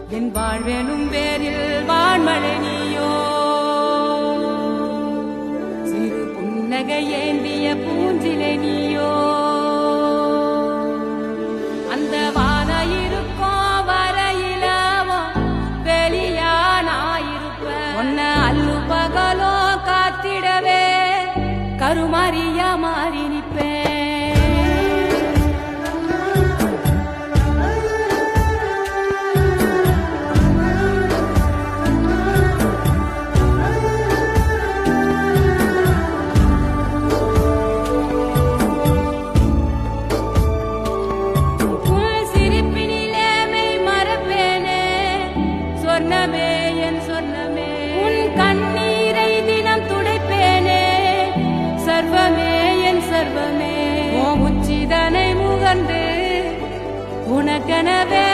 என் வாழ்வெனும் பேரில் வான்மழை நீயோ சிறு புன்னகை ஏந்திய பூஞ்சிலை நீயோ அந்த வான இருக்கோ வரையிலவோ வெளியானாயிருப்ப ஒன்ன அல்லு பகலோ காத்திடவே கருமாரியா மாறி நிற்பேன் சொர்ணமே என் சொர்ணமே உன் கண்ணீரை தினம் துடைப்பேனே சர்வமே என் சர்வமே உச்சிதனை முகந்து உனக்கெனவே